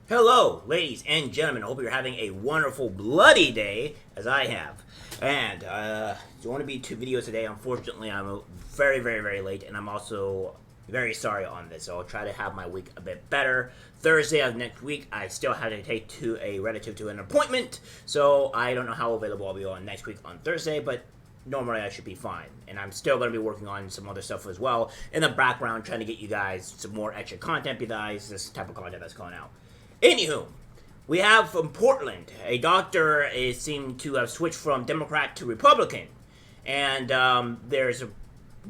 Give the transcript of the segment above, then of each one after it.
Hello, ladies and gentlemen. I hope you're having a wonderful, bloody day, as I have. And, there want to be two videos today. Unfortunately, I'm very, very, very late, and I'm also very sorry on this. So I'll try to have my week a bit better. Thursday of next week, I still have to take to a relative to an appointment, so I don't know how available I'll be on next week on Thursday, but normally I should be fine. And I'm still going to be working on some other stuff as well in the background, trying to get you guys some more extra content, besides this type of content that's going out. Anywho, we have from Portland, a doctor is seemed to have switched from Democrat to Republican. And there's a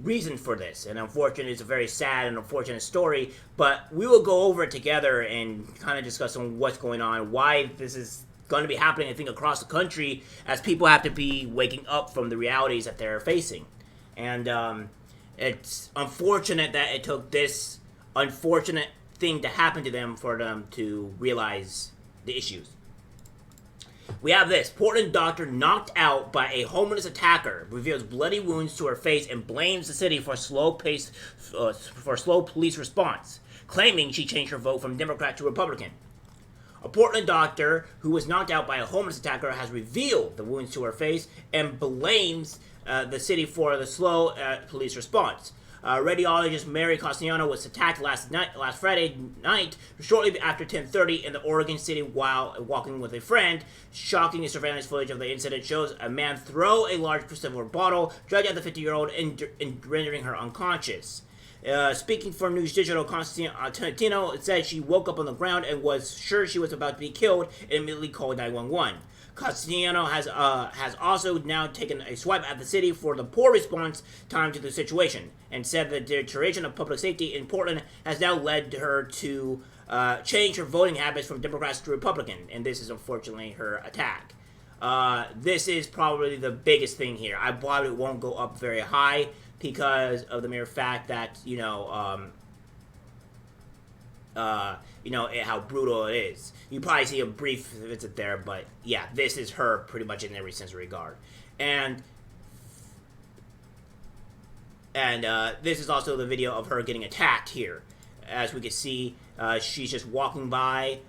reason for this. And unfortunately, it's a very sad and unfortunate story. But we will go over it together and kind of discuss on what's going on, why this is going to be happening, I think, across the country, as people have to be waking up from the realities that they're facing. And it's unfortunate that it took this unfortunate thing to happen to them for them to realize the issues. We have this. Portland doctor knocked out by a homeless attacker reveals bloody wounds to her face and blames the city for slow police response, claiming she changed her vote from Democrat to Republican. A Portland doctor who was knocked out by a homeless attacker has revealed the wounds to her face and blames the city for the slow police response. Radiologist Mary Castellano was attacked last Friday night, shortly after 10:30 in the Oregon City while walking with a friend. Shocking surveillance footage of the incident shows a man throw a large silver bottle, drag at the 50-year-old, and rendering her unconscious. Speaking for News Digital, Constantino said she woke up on the ground and was sure she was about to be killed and immediately called 911. Castellano has also now taken a swipe at the city for the poor response time to the situation, and said the deterioration of public safety in Portland has now led her to change her voting habits from Democrats to Republican, and this is unfortunately her attack. This is probably the biggest thing here. I probably won't go up very high because of the mere fact that, how brutal it is. You probably see a brief visit there, but yeah, this is her pretty much in every sense of regard. And this is also the video of her getting attacked here. As we can see, she's just walking by.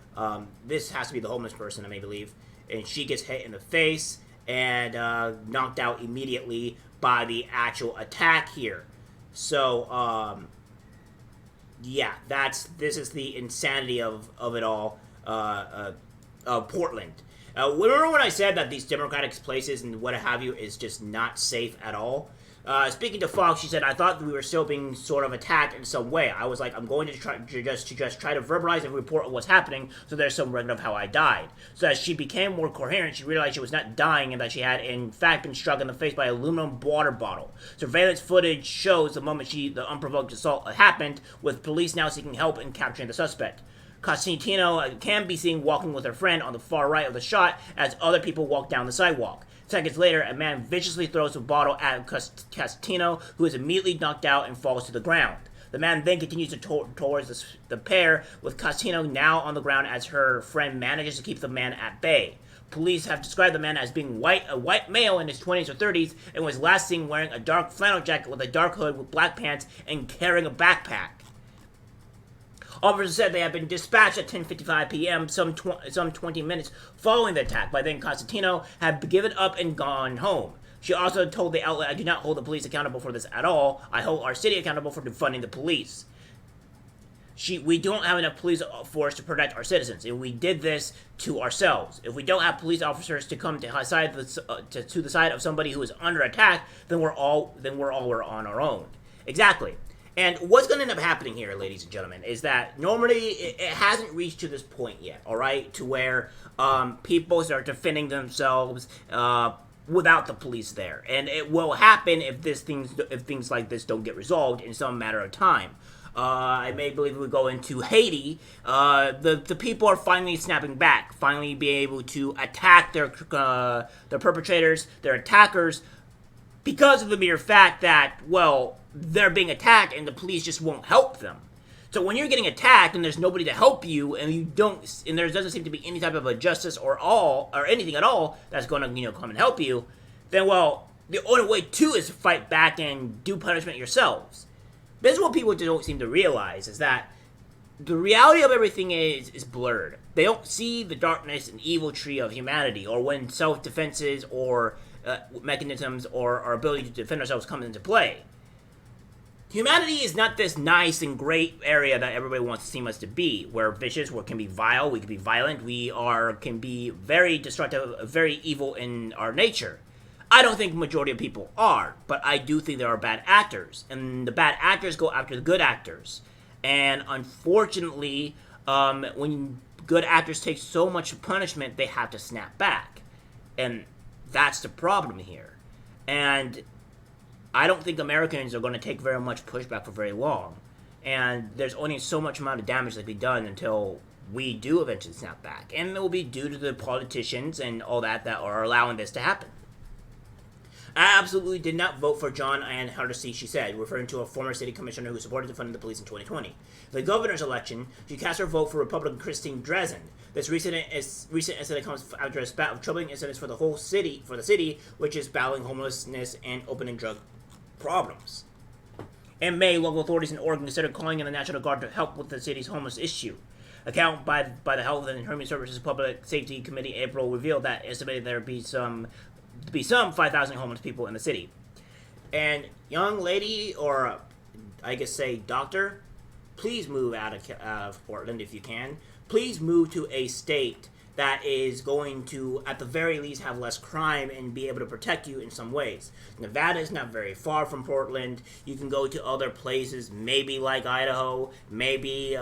This has to be the homeless person, I may believe. And she gets hit in the face and knocked out immediately by the actual attack here. So, yeah, this is the insanity of it all. Portland. Remember when I said that these Democratic places and what have you is just not safe at all? Speaking to Fox, she said, "I thought we were still being sort of attacked in some way. I was like, I'm going to try to verbalize and report on what's happening, so there's some record of how I died." So as she became more coherent, she realized she was not dying and that she had, in fact, been struck in the face by an aluminum water bottle. Surveillance footage shows the moment the unprovoked assault happened, with police now seeking help in capturing the suspect. Costantino can be seen walking with her friend on the far right of the shot as other people walk down the sidewalk. Seconds later, a man viciously throws a bottle at Costantino, who is immediately knocked out and falls to the ground. The man then continues towards the pair, with Costantino now on the ground as her friend manages to keep the man at bay. Police have described the man as being a white male in his 20s or 30s, and was last seen wearing a dark flannel jacket with a dark hood with black pants and carrying a backpack. Officers said they had been dispatched at 10:55 p.m., some 20 minutes following the attack. By then, Costantino had given up and gone home. She also told the outlet, "I do not hold the police accountable for this at all. I hold our city accountable for defunding the police. We don't have enough police force to protect our citizens, and we did this to ourselves. If we don't have police officers to come to the side of somebody who is under attack, then we're all on our own." Exactly. And what's going to end up happening here, ladies and gentlemen, is that normally it hasn't reached to this point yet, all right, to where people start defending themselves without the police there. And it will happen if things like this don't get resolved in some matter of time. I may believe we go into Haiti. The people are finally snapping back, finally being able to attack their perpetrators, their attackers, because of the mere fact that, well, they're being attacked and the police just won't help them. So when you're getting attacked and there's nobody to help you, and there doesn't seem to be any type of a justice or anything at all that's going to come and help you, then, well, the only way to is to fight back and do punishment yourselves. This is what people don't seem to realize, is that the reality of everything is blurred. They don't see the darkness and evil tree of humanity, or when self-defenses or mechanisms or our ability to defend ourselves comes into play. Humanity is not this nice and great area that everybody wants to seem us to be. We're vicious, we can be vile, we can be violent, can be very destructive, very evil in our nature. I don't think the majority of people are, but I do think there are bad actors, and the bad actors go after the good actors. And unfortunately, when good actors take so much punishment, they have to snap back. And that's the problem here. And I don't think Americans are going to take very much pushback for very long. And there's only so much amount of damage that can be done until we do eventually snap back. And it will be due to the politicians and all that are allowing this to happen. I absolutely did not vote for John Ann Hardesty, she said, referring to a former city commissioner who supported defunding the police in 2020. The governor's election, she cast her vote for Republican Christine Drazan. This recent incident comes after a spat of troubling incidents for the city, which is battling homelessness and open and drug problems. In May, local authorities in Oregon considered calling in the National Guard to help with the city's homeless issue. Account by the Health and Human Services Public Safety Committee April revealed that estimated there would be some 5,000 homeless people in the city. And young lady, or I guess say doctor, please move out of Portland if you can. Please move to a state that is going to, at the very least, have less crime and be able to protect you in some ways. Nevada is not very far from Portland. You can go to other places, maybe like Idaho, maybe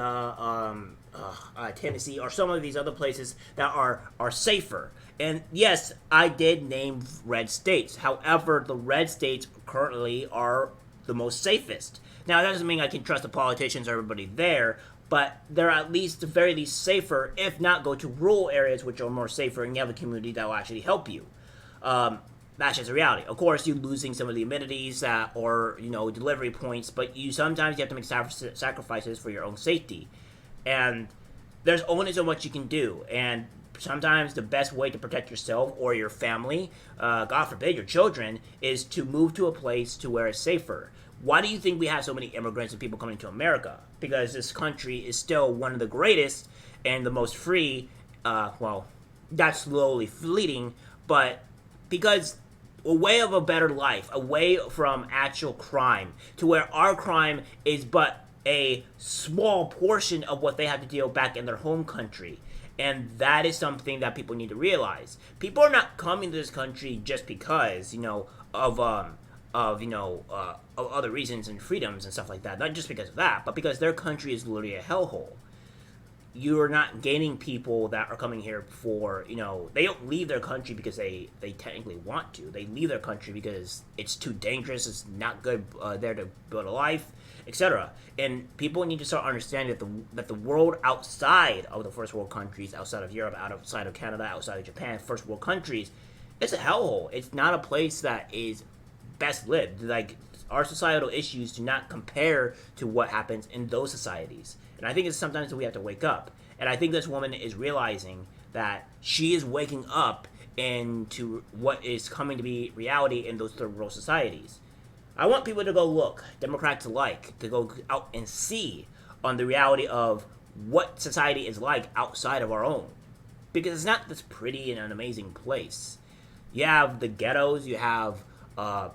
Tennessee, or some of these other places that are safer. And yes, I did name red states. However, the red states currently are the most safest. Now, that doesn't mean I can trust the politicians or everybody there, but they're at least, the very least, safer, if not go to rural areas which are more safer and you have a community that will actually help you. That's just a reality. Of course, you're losing some of the amenities or delivery points, but sometimes you have to make sacrifices for your own safety. And there's only so much you can do. And sometimes the best way to protect yourself or your family, God forbid your children, is to move to a place to where it's safer. Why do you think we have so many immigrants and people coming to America? Because this country is still one of the greatest and the most free. That's slowly fleeting, but because a way of a better life, away from actual crime, to where our crime is but a small portion of what they have to deal back in their home country. And that is something that people need to realize. People are not coming to this country just because, of other reasons and freedoms and stuff like that. Not just because of that, but because their country is literally a hellhole. You're not gaining people that are coming here for, they don't leave their country because they technically want to. They leave their country because it's too dangerous, it's not good there to build a life, etc. And people need to start understanding that the world outside of the first world countries, outside of Europe, outside of Canada, outside of Japan, first world countries, it's a hellhole. It's not a place that is best lived. Like, our societal issues do not compare to what happens in those societies. And I think it's sometimes that we have to wake up. And I think this woman is realizing that she is waking up into what is coming to be reality in those third world societies. I want people to go look, Democrats alike, to go out and see on the reality of what society is like outside of our own. Because it's not this pretty and an amazing place. You have the ghettos, you have a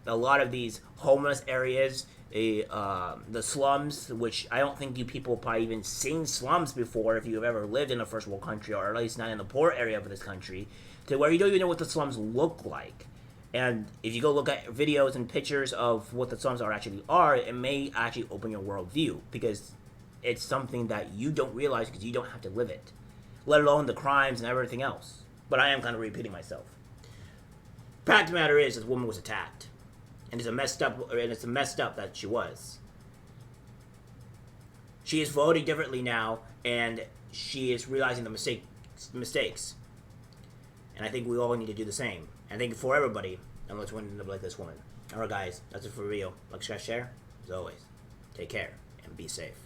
lot of these homeless areas, the slums, which I don't think you people probably even seen slums before if you've ever lived in a first world country, or at least not in the poor area of this country, to where you don't even know what the slums look like. And if you go look at videos and pictures of what the slums are, it may actually open your worldview, because it's something that you don't realize because you don't have to live it, let alone the crimes and everything else. But I am kind of repeating myself. Fact of the matter is, this woman was attacked, and it's messed up that she was. She is voting differently now, and she is realizing the mistakes. And I think we all need to do the same. And thank you for everybody, and let's win like this woman. Alright guys, that's it for real. Like, share, as always. Take care, and be safe.